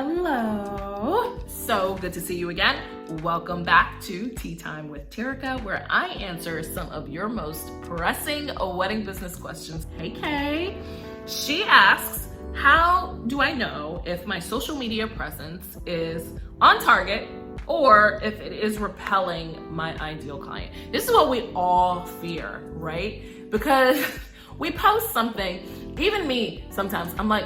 Hello. So good to see you again. Welcome back to Tea Time with Terica, where I answer some of your most pressing wedding business questions. Hey Kay. She asks, how do I know if my social media presence is on target or if it is repelling my ideal client? This is what we all fear, right? Because we post something, even me sometimes, I'm like,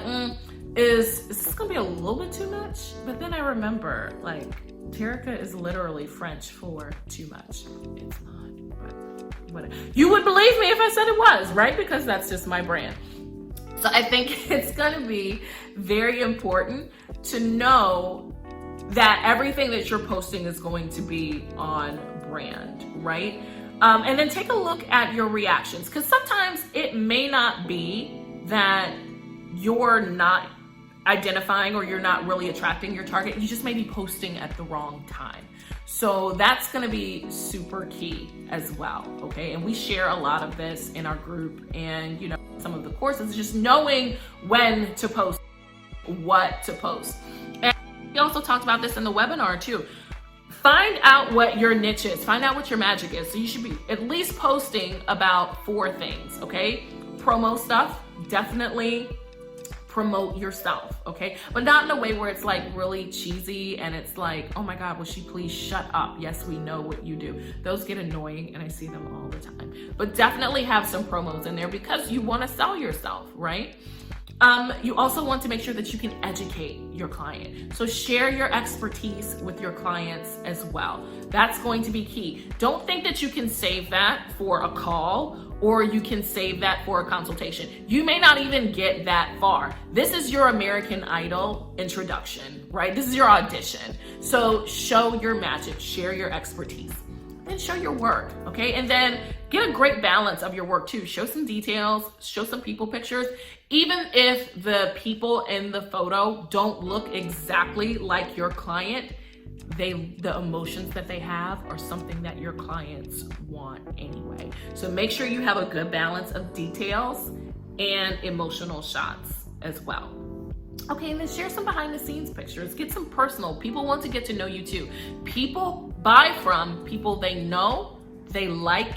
is this gonna be a little bit too much? But then I remember, like, Terica is literally French for too much. It's not, but whatever. You would believe me if I said it was, right? Because that's just my brand. So I think it's gonna be very important to know that everything that you're posting is going to be on brand, right? And then take a look at your reactions, because sometimes it may not be that you're not identifying or you're not really attracting your target. You just may be posting at the wrong time. So that's going to be super key as well. Okay. And we share a lot of this in our group and, you know, some of the courses, just knowing when to post, what to post. And we also talked about this in the webinar too. Find out what your niche is. Find out what your magic is. So you should be at least posting about 4 things. Okay. Promo stuff, definitely promote yourself, okay? But not in a way where it's like really cheesy and it's like, oh my God, will she please shut up? Yes, we know what you do. Those get annoying and I see them all the time. But definitely have some promos in there because you want to sell yourself, right? You also want to make sure that you can educate your client. So share your expertise with your clients as well. That's going to be key. Don't think that you can save that for a call or you can save that for a consultation. You may not even get that far. This is your American Idol introduction, right? This is your audition. So show your magic, share your expertise. Then show your work, okay? And then get a great balance of your work too. Show some details, show some people pictures. Even if the people in the photo don't look exactly like your client, the emotions that they have are something that your clients want anyway. So make sure you have a good balance of details and emotional shots as well. Okay, and then share some behind the scenes pictures. Get some personal. People want to get to know you too. People buy from people they know, they like,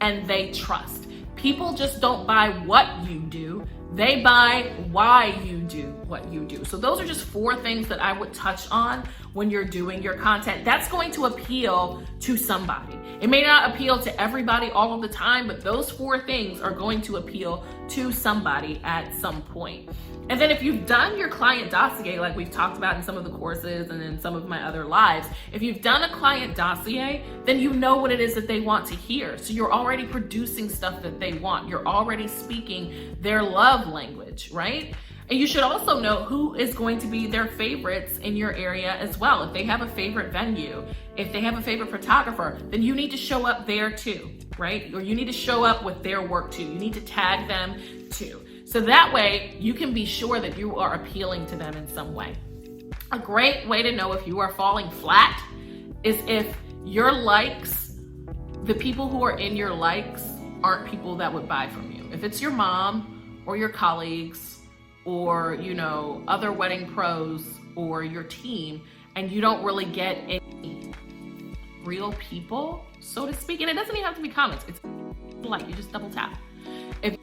and they trust. People just don't buy what you do. They buy why you do what you do. So those are just 4 things that I would touch on when you're doing your content. That's going to appeal to somebody. It may not appeal to everybody all of the time, but those 4 things are going to appeal to somebody at some point. And then if you've done your client dossier, like we've talked about in some of the courses and in some of my other lives, if you've done a client dossier, then you know what it is that they want to hear. So you're already producing stuff that they want. You're already speaking their love language, right? And you should also know who is going to be their favorites in your area as well. If they have a favorite venue, if they have a favorite photographer, then you need to show up there too, right? Or you need to show up with their work too. You need to tag them too. So that way you can be sure that you are appealing to them in some way. A great way to know if you are falling flat is if your likes, the people who are in your likes aren't people that would buy from you. If it's your mom or your colleagues or, you know, other wedding pros or your team, and you don't really get any real people, so to speak, and it doesn't even have to be comments. It's like you just double tap. If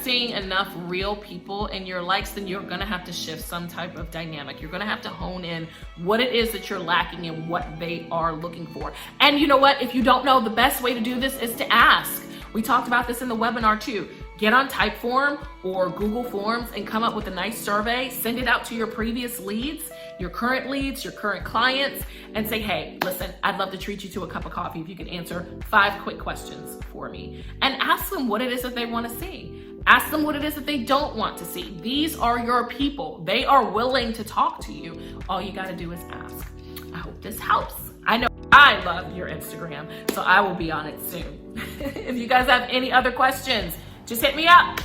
seeing enough real people in your likes, then you're gonna have to shift some type of dynamic. You're gonna have to hone in what it is that you're lacking and what they are looking for. And you know what? If you don't know, the best way to do this is to ask. We talked about this in the webinar too. Get on Typeform or Google Forms and come up with a nice survey, send it out to your previous leads, your current leads, your current clients, and say, hey, listen, I'd love to treat you to a cup of coffee if you could answer 5 quick questions for me. And ask them what it is that they want to see. Ask them what it is that they don't want to see. These are your people. They are willing to talk to you. All you got to do is ask. I hope this helps. I know I love your Instagram, so I will be on it soon. If you guys have any other questions, just hit me up.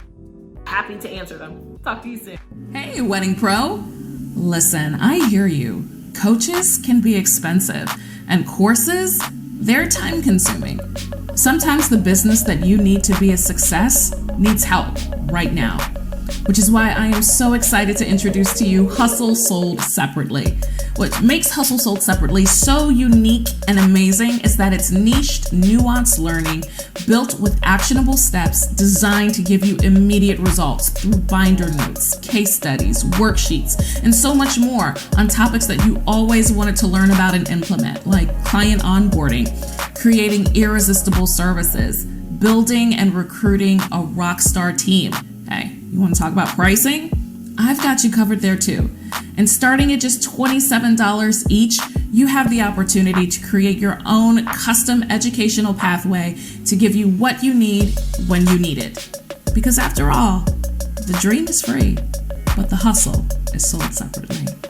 Happy to answer them. Talk to you soon. Hey, wedding pro. Listen, I hear you. Coaches can be expensive, and courses, they're time consuming. Sometimes the business that you need to be a success needs help right now. which is why I am so excited to introduce to you Hustle Sold Separately. What makes Hustle Sold Separately so unique and amazing is that it's niched, nuanced learning built with actionable steps designed to give you immediate results through binder notes, case studies, worksheets, and so much more on topics that you always wanted to learn about and implement, like client onboarding, creating irresistible services, building and recruiting a rock star team. Hey, you want to talk about pricing? I've got you covered there too. And starting at just $27 each, you have the opportunity to create your own custom educational pathway to give you what you need when you need it. Because after all, the dream is free, but the hustle is sold separately.